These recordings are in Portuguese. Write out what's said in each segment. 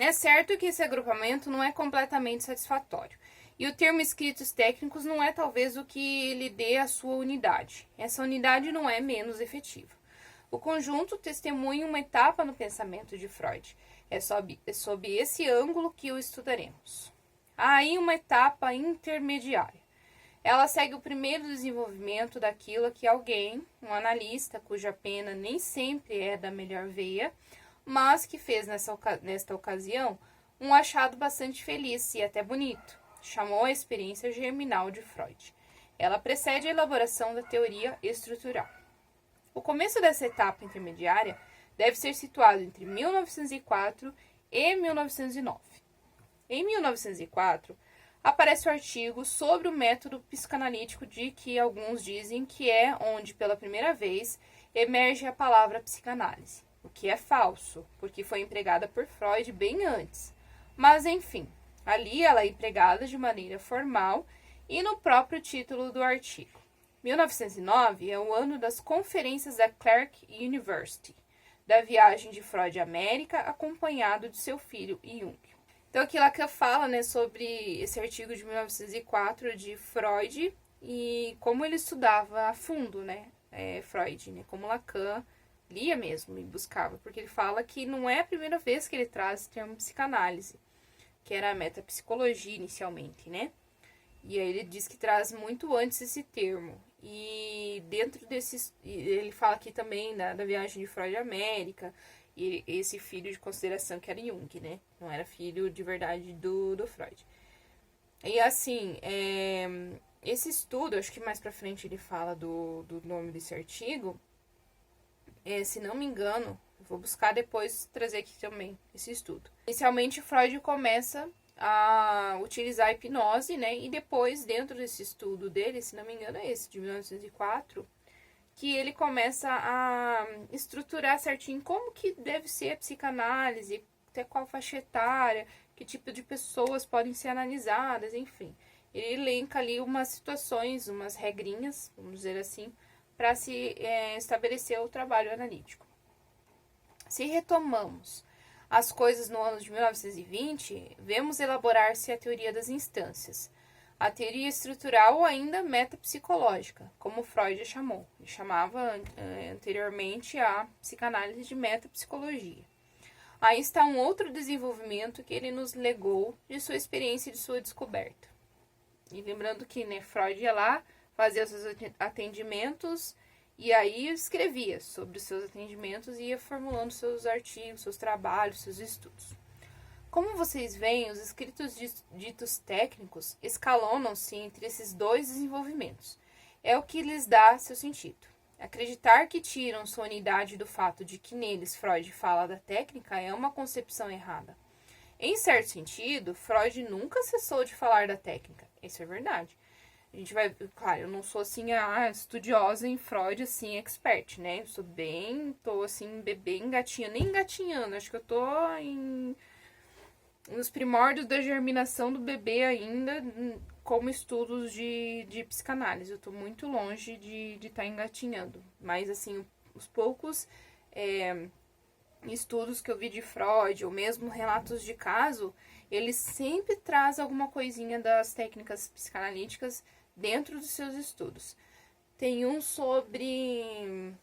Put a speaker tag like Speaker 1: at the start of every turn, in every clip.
Speaker 1: É certo que esse agrupamento não é completamente satisfatório, e o termo escritos técnicos não é talvez o que lhe dê a sua unidade. Essa unidade não é menos efetiva. O conjunto testemunha uma etapa no pensamento de Freud. É sob esse ângulo que o estudaremos. Há aí uma etapa intermediária. Ela segue o primeiro desenvolvimento daquilo que alguém, um analista, cuja pena nem sempre é da melhor veia, mas que fez nesta ocasião um achado bastante feliz e até bonito. Chamou a experiência germinal de Freud. Ela precede a elaboração da teoria estrutural. O começo dessa etapa intermediária deve ser situado entre 1904 e 1909. Em 1904, aparece o artigo sobre o método psicanalítico de que alguns dizem que é onde, pela primeira vez, emerge a palavra psicanálise, o que é falso, porque foi empregada por Freud bem antes. Mas, enfim, ali ela é empregada de maneira formal e no próprio título do artigo. 1909 é o ano das conferências da Clark University, da viagem de Freud à América, acompanhado de seu filho Jung. Então, aqui Lacan fala, né, sobre esse artigo de 1904 de Freud e como ele estudava a fundo, né, Freud, né, como Lacan lia mesmo e buscava, porque ele fala que não é a primeira vez que ele traz o termo psicanálise, que era a metapsicologia inicialmente, né? E aí ele diz que traz muito antes esse termo. E dentro desses, ele fala aqui também da viagem de Freud à América, e esse filho de consideração que era Jung, né? Não era filho de verdade do Freud. E assim, esse estudo, acho que mais pra frente ele fala do nome desse artigo, se não me engano, vou buscar depois trazer aqui também esse estudo. Inicialmente, Freud começa a utilizar a hipnose, né? E depois, dentro desse estudo dele, se não me engano, é esse de 1904, que ele começa a estruturar certinho como que deve ser a psicanálise, até qual faixa etária, que tipo de pessoas podem ser analisadas, enfim. Ele elenca ali umas situações, umas regrinhas, vamos dizer assim, para se estabelecer o trabalho analítico. Se retomamos as coisas no ano de 1920, vemos elaborar-se a teoria das instâncias. A teoria estrutural ou ainda metapsicológica, como Freud a chamou. Ele chamava anteriormente a psicanálise de metapsicologia. Aí está um outro desenvolvimento que ele nos legou de sua experiência e de sua descoberta. E lembrando que, né, Freud ia lá, fazia os seus atendimentos e aí escrevia sobre os seus atendimentos e ia formulando seus artigos, seus trabalhos, seus estudos. Como vocês veem, os escritos ditos técnicos escalonam-se entre esses dois desenvolvimentos. É o que lhes dá seu sentido. Acreditar que tiram sua unidade do fato de que neles Freud fala da técnica é uma concepção errada. Em certo sentido, Freud nunca cessou de falar da técnica. Isso é verdade. A gente vai, claro, eu não sou assim estudiosa em Freud, assim, expert, né? Eu tô assim, bebê engatinhando, nem engatinhando, acho que eu tô nos primórdios da germinação do bebê ainda, como estudos de psicanálise. Eu tô muito longe de estar engatinhando, mas assim, os poucos estudos que eu vi de Freud, ou mesmo relatos de caso, ele sempre traz alguma coisinha das técnicas psicanalíticas dentro dos seus estudos. Tem um sobre...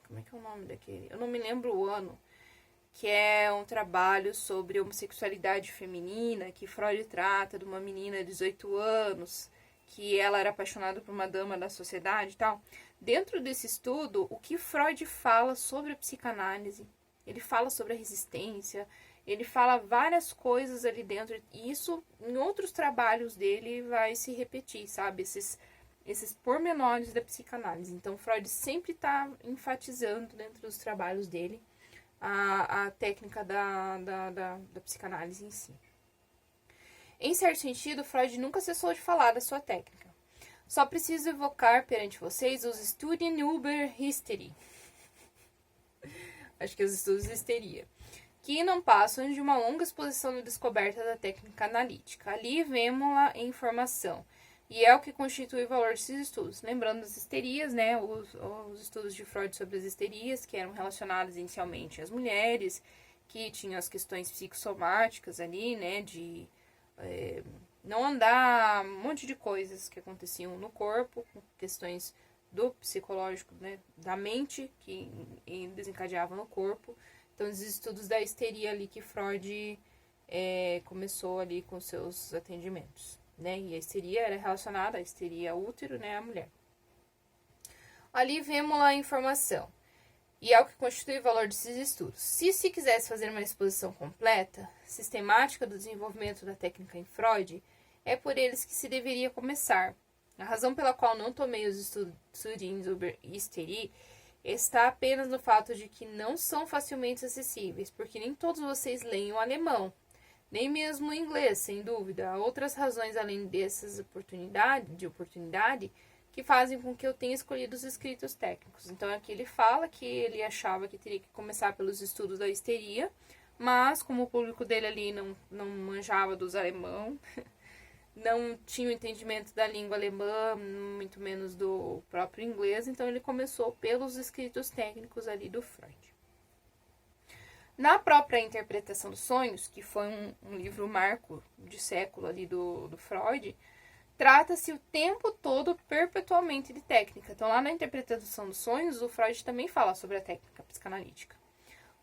Speaker 1: como é que é o nome daquele? Eu não me lembro o ano. Que é um trabalho sobre homossexualidade feminina, que Freud trata de uma menina de 18 anos, que ela era apaixonada por uma dama da sociedade e tal. Dentro desse estudo, o que Freud fala sobre a psicanálise, ele fala sobre a resistência, ele fala várias coisas ali dentro, e isso em outros trabalhos dele vai se repetir, sabe? Esses pormenores da psicanálise. Então, Freud sempre está enfatizando dentro dos trabalhos dele a técnica da psicanálise em si. Em certo sentido, Freud nunca cessou de falar da sua técnica. Só preciso evocar perante vocês os Studien über Hysterie. Acho que os estudos de histeria. Que não passam de uma longa exposição de descoberta da técnica analítica. Ali vemos-la em formação. E é o que constitui o valor desses estudos. Lembrando das histerias, né? Os estudos de Freud sobre as histerias, que eram relacionadas inicialmente às mulheres, que tinha as questões psicossomáticas ali, né, de não andar, um monte de coisas que aconteciam no corpo, questões do psicológico, né, da mente, que desencadeava no corpo. Então, os estudos da histeria ali que Freud começou ali com seus atendimentos, né, e a histeria era relacionada à histeria útero, né, à mulher. Ali vemos a informação, e é o que constitui o valor desses estudos. Se quisesse fazer uma exposição completa, sistemática do desenvolvimento da técnica em Freud, é por eles que se deveria começar. A razão pela qual não tomei os estudos sobre histeria está apenas no fato de que não são facilmente acessíveis, porque nem todos vocês leem o alemão, nem mesmo o inglês, sem dúvida. Há outras razões além dessas oportunidade que fazem com que eu tenha escolhido os escritos técnicos. Então, aqui ele fala que ele achava que teria que começar pelos estudos da histeria, mas como o público dele ali não manjava dos alemão, não tinha o entendimento da língua alemã, muito menos do próprio inglês, então ele começou pelos escritos técnicos ali do Freud. Na própria Interpretação dos Sonhos, que foi um livro marco de século ali do Freud, trata-se o tempo todo, perpetualmente, de técnica. Então, lá na Interpretação dos Sonhos, o Freud também fala sobre a técnica psicanalítica.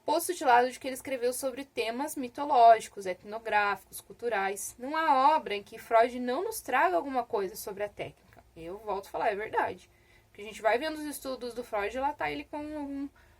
Speaker 1: Posto de lado de que ele escreveu sobre temas mitológicos, etnográficos, culturais. Não há obra em que Freud não nos traga alguma coisa sobre a técnica. Eu volto a falar, é verdade. Porque a gente vai vendo os estudos do Freud, lá tá ele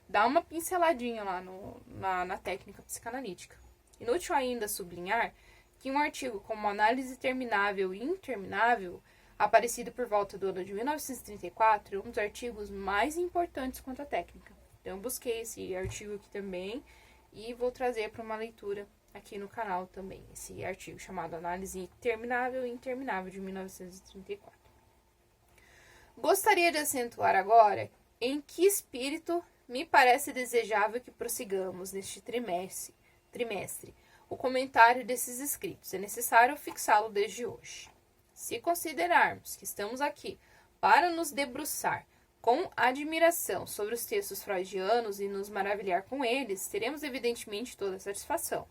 Speaker 1: dá uma pinceladinha lá na técnica psicanalítica. Inútil ainda sublinhar que um artigo como Análise Terminável e Interminável, aparecido por volta do ano de 1934, é um dos artigos mais importantes quanto à técnica. Então, eu busquei esse artigo aqui também e vou trazer para uma leitura aqui no canal também, esse artigo chamado Análise Terminável e Interminável, de 1934. Gostaria de acentuar agora em que espírito me parece desejável que prossigamos neste trimestre o comentário desses escritos. É necessário fixá-lo desde hoje. Se considerarmos que estamos aqui para nos debruçar com admiração sobre os textos freudianos e nos maravilhar com eles, teremos evidentemente toda a satisfação.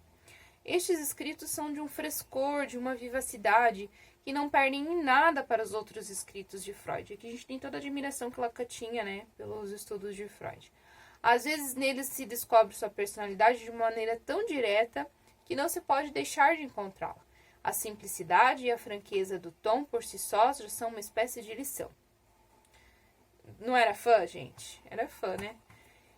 Speaker 1: Estes escritos são de um frescor, de uma vivacidade que não perdem em nada para os outros escritos de Freud. Aqui a gente tem toda a admiração que Lacan tinha, né, pelos estudos de Freud. Às vezes neles se descobre sua personalidade de uma maneira tão direta que não se pode deixar de encontrá-la. A simplicidade e a franqueza do tom por si sós já são uma espécie de lição. Não era fã, gente? Era fã, né?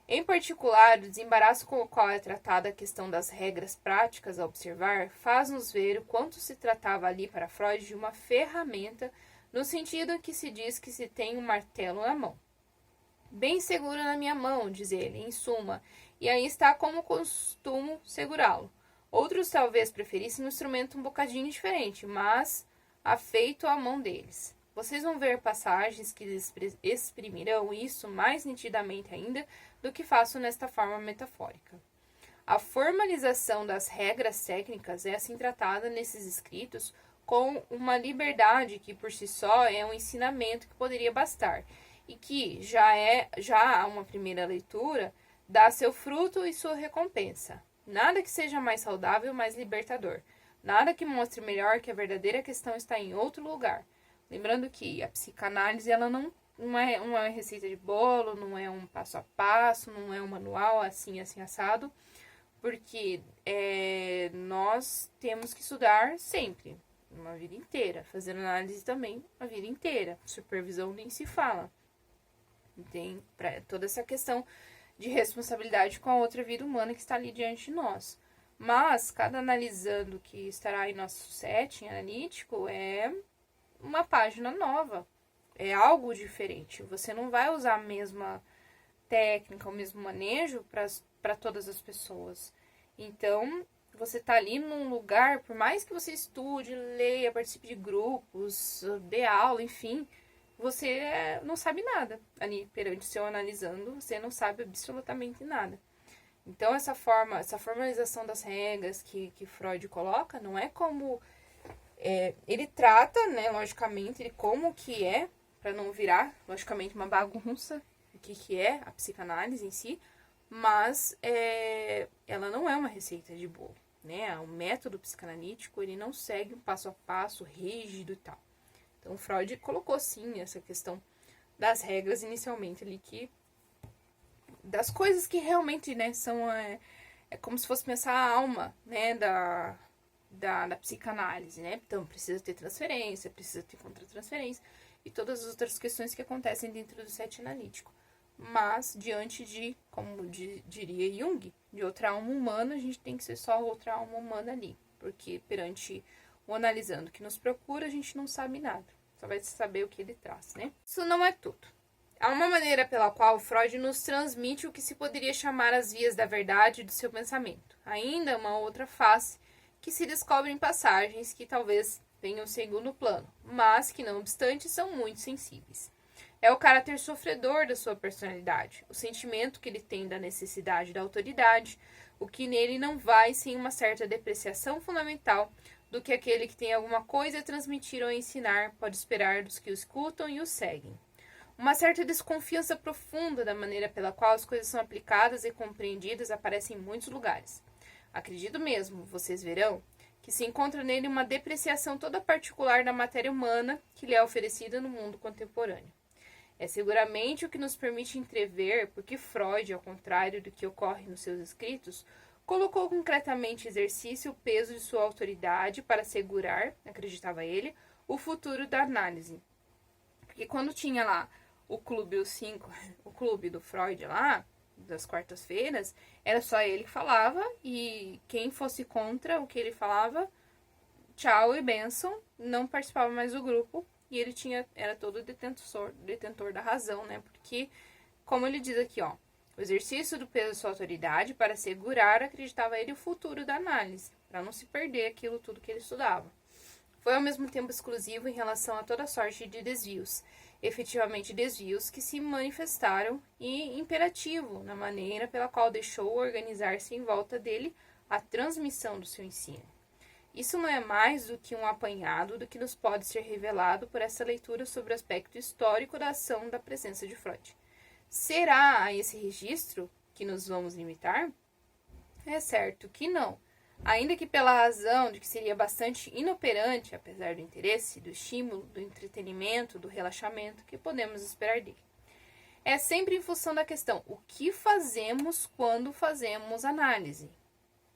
Speaker 1: Em particular, o desembaraço com o qual é tratada a questão das regras práticas a observar faz-nos ver o quanto se tratava ali para Freud de uma ferramenta, no sentido em que se diz que se tem um martelo na mão. Bem seguro na minha mão, diz ele, em suma, e aí está como costumo segurá-lo. Outros talvez preferissem um instrumento um bocadinho diferente, mas afeito à mão deles. Vocês vão ver passagens que exprimirão isso mais nitidamente ainda do que faço nesta forma metafórica. A formalização das regras técnicas é assim tratada nesses escritos com uma liberdade que por si só é um ensinamento que poderia bastar e que já a uma primeira leitura dá seu fruto e sua recompensa. Nada que seja mais saudável e mais libertador. Nada que mostre melhor que a verdadeira questão está em outro lugar. Lembrando que a psicanálise ela não é uma receita de bolo, não é um passo a passo, não é um manual assim assado, porque nós temos que estudar sempre, uma vida inteira, fazer análise também a vida inteira, supervisão nem se fala. Tem toda essa questão de responsabilidade com a outra vida humana que está ali diante de nós. Mas, cada analisando que estará em nosso setting analítico é uma página nova, é algo diferente. Você não vai usar a mesma técnica, o mesmo manejo para todas as pessoas. Então, você está ali num lugar, por mais que você estude, leia, participe de grupos, dê aula, enfim, você não sabe nada ali perante o seu analisando, você não sabe absolutamente nada. Então, essa formalização das regras que Freud coloca, não é como... ele trata, né, logicamente, de como que é, para não virar, logicamente, uma bagunça, o que é a psicanálise em si, mas ela não é uma receita de bolo, né? O método psicanalítico, ele não segue um passo a passo rígido e tal. Então, Freud colocou, sim, essa questão das regras inicialmente ali, das coisas que realmente, né, são... É como se fosse pensar a alma, né, da psicanálise, né? Então, precisa ter transferência, precisa ter contratransferência e todas as outras questões que acontecem dentro do set analítico. Mas, diante de, como diria Jung, de outra alma humana, a gente tem que ser só outra alma humana ali. Porque perante o analisando que nos procura, a gente não sabe nada. Só vai saber o que ele traz, né? Isso não é tudo. Há uma maneira pela qual Freud nos transmite o que se poderia chamar as vias da verdade do seu pensamento. Ainda uma outra face que se descobre em passagens que talvez venham segundo plano, mas que, não obstante, são muito sensíveis. É o caráter sofredor da sua personalidade, o sentimento que ele tem da necessidade da autoridade, o que nele não vai sem uma certa depreciação fundamental do que aquele que tem alguma coisa a transmitir ou ensinar pode esperar dos que o escutam e o seguem. Uma certa desconfiança profunda da maneira pela qual as coisas são aplicadas e compreendidas aparece em muitos lugares. Acredito mesmo, vocês verão, que se encontra nele uma depreciação toda particular da matéria humana que lhe é oferecida no mundo contemporâneo. É seguramente o que nos permite entrever porque Freud, ao contrário do que ocorre nos seus escritos, colocou concretamente em exercício o peso de sua autoridade para assegurar, acreditava ele, o futuro da análise. Porque quando tinha lá o clube do Freud lá, das quartas-feiras, era só ele que falava, e quem fosse contra o que ele falava, tchau e benção, não participava mais do grupo, e ele era todo detentor da razão, né? Porque, como ele diz aqui, ó, o exercício do peso da sua autoridade para assegurar, acreditava ele, o futuro da análise, para não se perder aquilo tudo que ele estudava. Foi ao mesmo tempo exclusivo em relação a toda sorte de desvios, efetivamente desvios que se manifestaram, e imperativo na maneira pela qual deixou organizar-se em volta dele a transmissão do seu ensino. Isso não é mais do que um apanhado do que nos pode ser revelado por essa leitura sobre o aspecto histórico da ação da presença de Freud. Será a esse registro que nos vamos limitar? É certo que não. Ainda que pela razão de que seria bastante inoperante, apesar do interesse, do estímulo, do entretenimento, do relaxamento que podemos esperar dele. É sempre em função da questão, o que fazemos quando fazemos análise?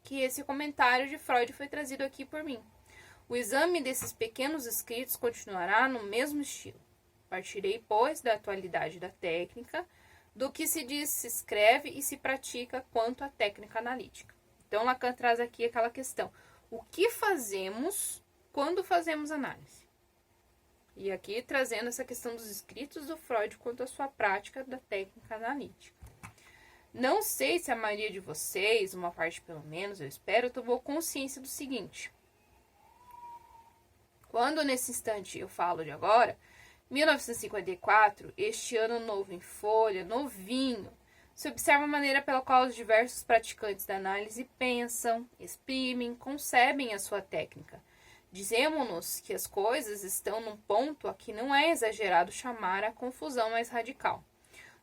Speaker 1: Que esse comentário de Freud foi trazido aqui por mim. O exame desses pequenos escritos continuará no mesmo estilo. Partirei, pois, da atualidade da técnica, do que se diz, se escreve e se pratica quanto à técnica analítica. Então, Lacan traz aqui aquela questão. O que fazemos quando fazemos análise? E aqui trazendo essa questão dos escritos do Freud quanto à sua prática da técnica analítica. Não sei se a maioria de vocês, uma parte pelo menos, eu espero, tomou consciência do seguinte. Quando nesse instante eu falo de agora, 1954, este ano novo em folha, novinho, se observa a maneira pela qual os diversos praticantes da análise pensam, exprimem, concebem a sua técnica. Dizemos-nos que as coisas estão num ponto a que não é exagerado chamar a confusão mais radical.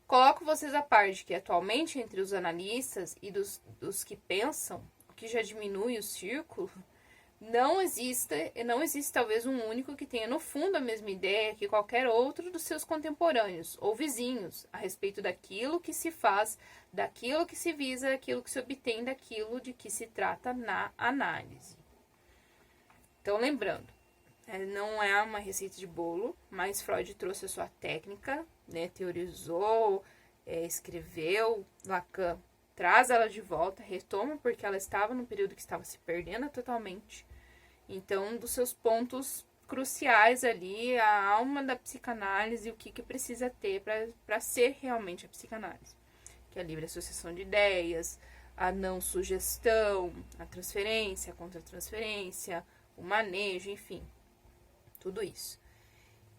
Speaker 1: Coloco vocês a par de que atualmente entre os analistas e dos que pensam, o que já diminui o círculo, não existe talvez um único que tenha no fundo a mesma ideia que qualquer outro dos seus contemporâneos ou vizinhos a respeito daquilo que se faz, daquilo que se visa, daquilo que se obtém, daquilo de que se trata na análise. Então, lembrando, não é uma receita de bolo, mas Freud trouxe a sua técnica, né, teorizou, escreveu, Lacan traz ela de volta, retoma, porque ela estava num período que estava se perdendo totalmente. Então, um dos seus pontos cruciais ali, a alma da psicanálise, o que precisa ter para ser realmente a psicanálise. Que é a livre associação de ideias, a não sugestão, a transferência, a contratransferência, o manejo, enfim, tudo isso.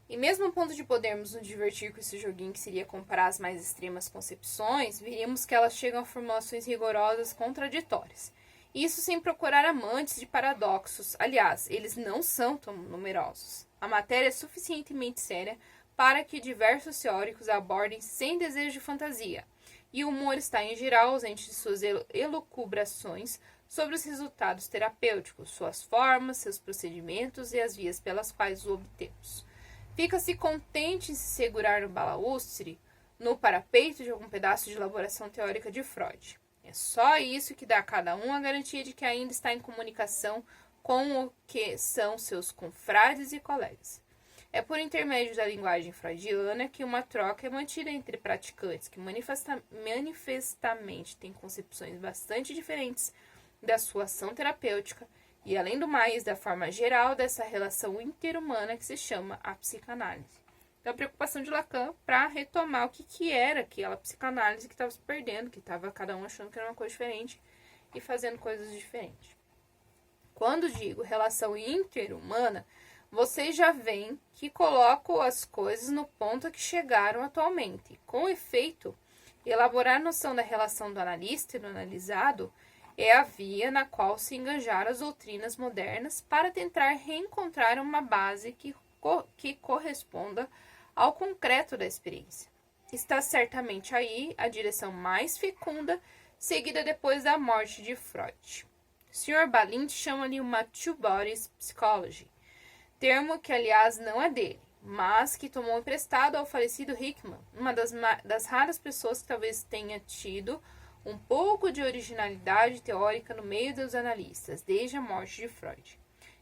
Speaker 1: E mesmo a ponto de podermos nos divertir com esse joguinho que seria comparar as mais extremas concepções, veríamos que elas chegam a formulações rigorosas contraditórias. Isso sem procurar amantes de paradoxos. Aliás, eles não são tão numerosos. A matéria é suficientemente séria para que diversos teóricos a abordem sem desejo de fantasia. e o humor está em geral ausente de suas elucubrações sobre os resultados terapêuticos, suas formas, seus procedimentos e as vias pelas quais o obtemos. Fica-se contente em se segurar no balaústre, no parapeito de algum pedaço de elaboração teórica de Freud. É só isso que dá a cada um a garantia de que ainda está em comunicação com o que são seus confrades e colegas. É por intermédio da linguagem freudiana que uma troca é mantida entre praticantes que manifestamente têm concepções bastante diferentes da sua ação terapêutica e, além do mais, da forma geral dessa relação interhumana que se chama a psicanálise. Então, a preocupação de Lacan para retomar o que era aquela psicanálise que estava se perdendo, que estava cada um achando que era uma coisa diferente e fazendo coisas diferentes. Quando digo relação interhumana, vocês já veem que coloco as coisas no ponto a que chegaram atualmente. Com efeito, elaborar a noção da relação do analista e do analisado é a via na qual se enganjaram as doutrinas modernas para tentar reencontrar uma base que corresponda ao concreto da experiência. Está certamente aí a direção mais fecunda, seguida depois da morte de Freud. O Sr. Balint chama-lhe uma two-bodies psychology, termo que, aliás, não é dele, mas que tomou emprestado ao falecido Hickman, uma das raras pessoas que talvez tenha tido um pouco de originalidade teórica no meio dos analistas, desde a morte de Freud.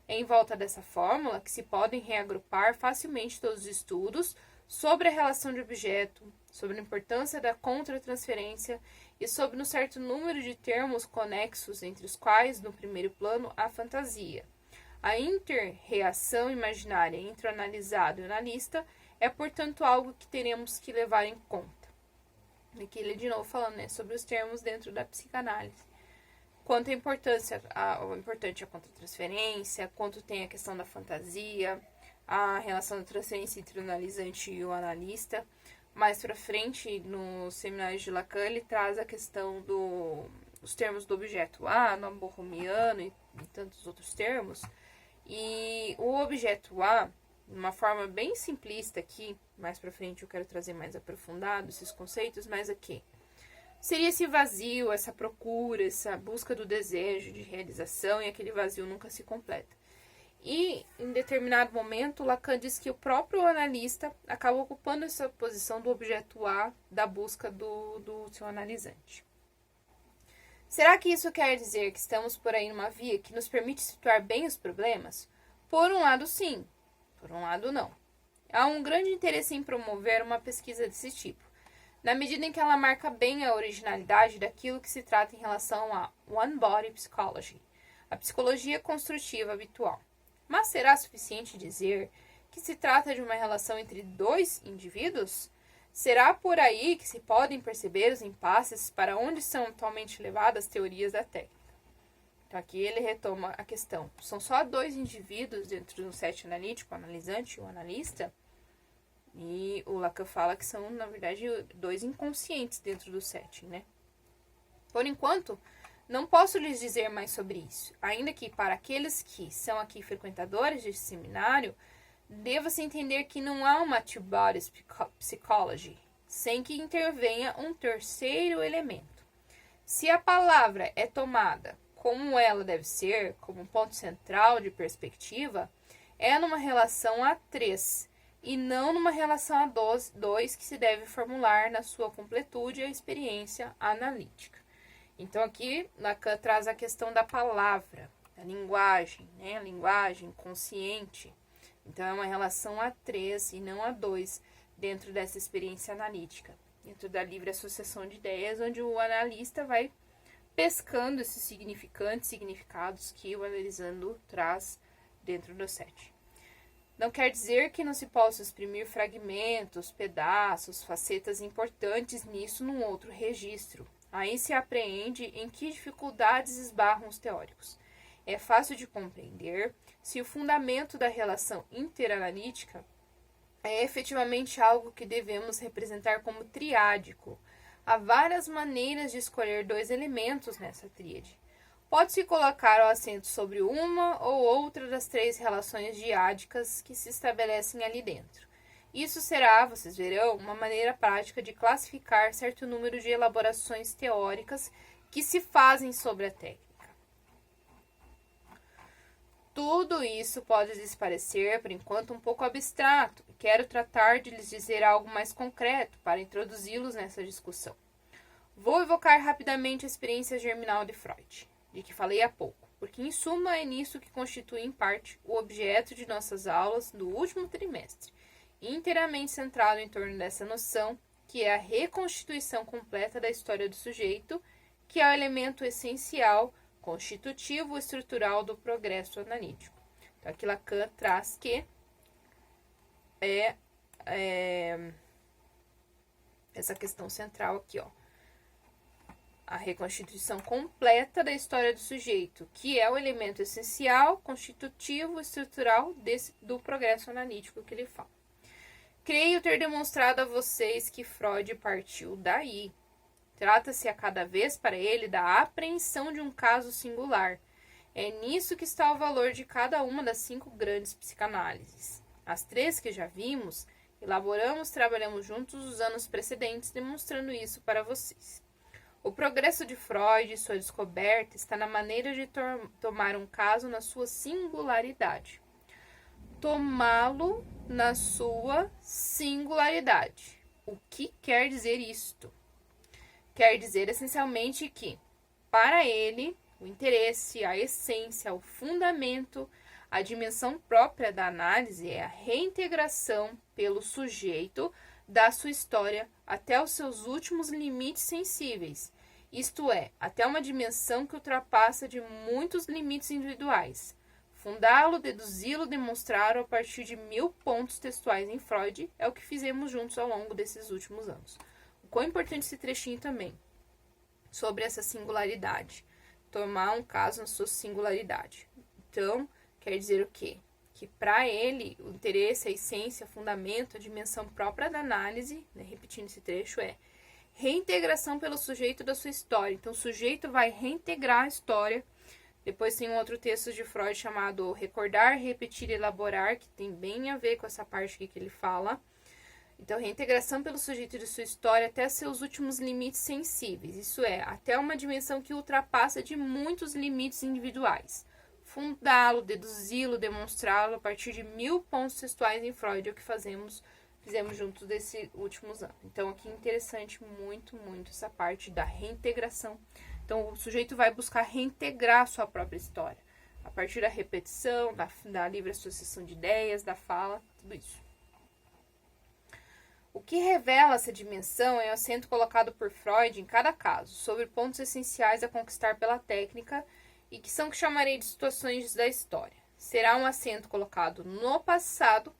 Speaker 1: É em volta dessa fórmula que se podem reagrupar facilmente todos os estudos sobre a relação de objeto, sobre a importância da contratransferência e sobre um certo número de termos conexos, entre os quais, no primeiro plano, a fantasia. A inter-reação imaginária entre o analisado e o analista é, portanto, algo que teremos que levar em conta. Aqui ele de novo falando sobre os termos dentro da psicanálise. Quanto a importância, o importante é a contratransferência, quanto tem a questão da fantasia, a relação da transferência entre o analisante e o analista. Mais para frente, no seminário de Lacan, ele traz a questão dos termos do objeto A, no borromiano e tantos outros termos. E o objeto A, de uma forma bem simplista aqui, mais para frente eu quero trazer mais aprofundado esses conceitos, mas aqui seria esse vazio, essa procura, essa busca do desejo de realização, e aquele vazio nunca se completa. E, em determinado momento, Lacan diz que o próprio analista acaba ocupando essa posição do objeto A da busca do seu analisante. Será que isso quer dizer que estamos por aí numa via que nos permite situar bem os problemas? Por um lado, sim. Por um lado, não. Há um grande interesse em promover uma pesquisa desse tipo, na medida em que ela marca bem a originalidade daquilo que se trata em relação a one-body psychology, a psicologia construtiva habitual. Mas será suficiente dizer que se trata de uma relação entre dois indivíduos? Será por aí que se podem perceber os impasses para onde são atualmente levadas as teorias da técnica? Então aqui ele retoma a questão. São só dois indivíduos dentro do set analítico, o analisante e o analista? E o Lacan fala que são, na verdade, dois inconscientes dentro do setting, né? Por enquanto, não posso lhes dizer mais sobre isso, ainda que para aqueles que são aqui frequentadores deste seminário, deva-se entender que não há uma two-body psychology, sem que intervenha um terceiro elemento. Se a palavra é tomada como ela deve ser, como um ponto central de perspectiva, é numa relação a três, e não numa relação a dois que se deve formular na sua completude a experiência analítica. Então aqui Lacan traz a questão da palavra, da linguagem, né? A linguagem consciente. Então é uma relação a três e não a dois dentro dessa experiência analítica, dentro da livre associação de ideias, onde o analista vai pescando esses significados que o analisando traz dentro do set. Não quer dizer que não se possa exprimir fragmentos, pedaços, facetas importantes nisso num outro registro. Aí se apreende em que dificuldades esbarram os teóricos. É fácil de compreender se o fundamento da relação interanalítica é efetivamente algo que devemos representar como triádico. Há várias maneiras de escolher dois elementos nessa tríade. Pode-se colocar o acento sobre uma ou outra das três relações diádicas que se estabelecem ali dentro. Isso será, vocês verão, uma maneira prática de classificar certo número de elaborações teóricas que se fazem sobre a técnica. Tudo isso pode lhes parecer, por enquanto, um pouco abstrato, e quero tratar de lhes dizer algo mais concreto para introduzi-los nessa discussão. Vou evocar rapidamente a experiência germinal de Freud, de que falei há pouco, porque, em suma, é nisso que constitui, em parte, o objeto de nossas aulas do último trimestre, inteiramente centrado em torno dessa noção, que é a reconstituição completa da história do sujeito, que é o elemento essencial constitutivo estrutural do progresso analítico. Então, aqui Lacan traz que essa questão central aqui, ó. A reconstituição completa da história do sujeito, que é o elemento essencial, constitutivo, estrutural do progresso analítico que ele fala. Creio ter demonstrado a vocês que Freud partiu daí. Trata-se a cada vez para ele da apreensão de um caso singular. É nisso que está o valor de cada uma das 5 grandes psicanálises. As 3 que já vimos, trabalhamos juntos os anos precedentes, demonstrando isso para vocês. O progresso de Freud e sua descoberta está na maneira de tomar um caso na sua singularidade. Tomá-lo na sua singularidade. O que quer dizer isto? Quer dizer essencialmente que, para ele, o interesse, a essência, o fundamento, a dimensão própria da análise é a reintegração pelo sujeito da sua história até os seus últimos limites sensíveis, isto é, até uma dimensão que ultrapassa de muitos limites individuais. Fundá-lo, deduzi-lo, demonstrá-lo a partir de 1000 pontos textuais em Freud é o que fizemos juntos ao longo desses últimos anos. Quão importante esse trechinho também, sobre essa singularidade. Tomar um caso na sua singularidade. Então, quer dizer o quê? Que para ele, o interesse, a essência, o fundamento, a dimensão própria da análise, né, repetindo esse trecho, é reintegração pelo sujeito da sua história. Então, o sujeito vai reintegrar a história. Depois tem um outro texto de Freud chamado Recordar, Repetir e Elaborar, que tem bem a ver com essa parte aqui que ele fala. Então, reintegração pelo sujeito de sua história até seus últimos limites sensíveis. Isso é, até uma dimensão que ultrapassa de muitos limites individuais. Fundá-lo, deduzi-lo, demonstrá-lo a partir de 1000 pontos textuais em Freud, é o que fizemos juntos desses últimos anos. Então, aqui interessante muito essa parte da reintegração. Então, o sujeito vai buscar reintegrar a sua própria história. A partir da repetição, da livre associação de ideias, da fala, tudo isso. O que revela essa dimensão é o acento colocado por Freud em cada caso, sobre pontos essenciais a conquistar pela técnica e que são que chamarei de situações da história. Será um acento colocado no passado,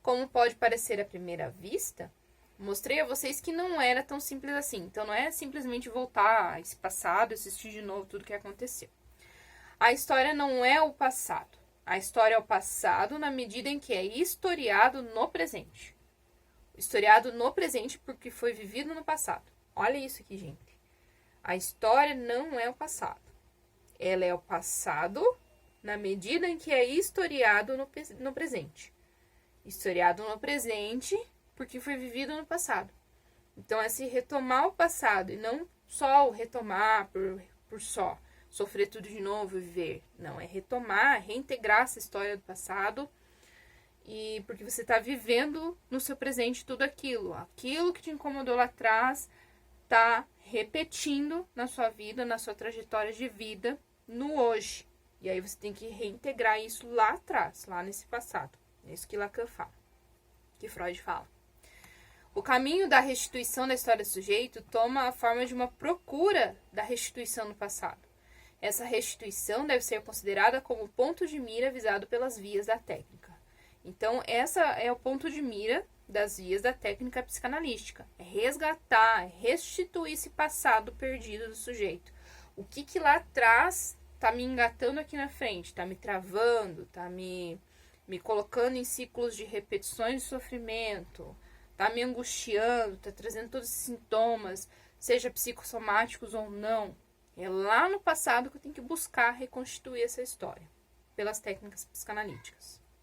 Speaker 1: como pode parecer à primeira vista? Mostrei a vocês que não era tão simples assim. Então, não é simplesmente voltar a esse passado e assistir de novo tudo o que aconteceu. A história não é o passado. A história é o passado na medida em que é historiado no presente. Historiado no presente porque foi vivido no passado. Olha isso aqui, gente. A história não é o passado. Ela é o passado na medida em que é historiado no presente. Historiado no presente porque foi vivido no passado. Então, é se retomar o passado e não só o retomar por só sofrer tudo de novo e viver. Não, é retomar, reintegrar essa história do passado. E porque você está vivendo no seu presente tudo aquilo. Aquilo que te incomodou lá atrás está repetindo na sua vida, na sua trajetória de vida, no hoje. E aí você tem que reintegrar isso lá atrás, lá nesse passado. É isso que Lacan fala, que Freud fala. O caminho da restituição da história do sujeito toma a forma de uma procura da restituição no passado. Essa restituição deve ser considerada como ponto de mira visado pelas vias da técnica. Então, essa é o ponto de mira das vias da técnica psicanalística. É resgatar, é restituir esse passado perdido do sujeito. O que lá atrás está me engatando aqui na frente, está me travando, está me colocando em ciclos de repetições de sofrimento, está me angustiando, está trazendo todos esses sintomas, seja psicossomáticos ou não. É lá no passado que eu tenho que buscar reconstituir essa história, pelas técnicas psicanalíticas.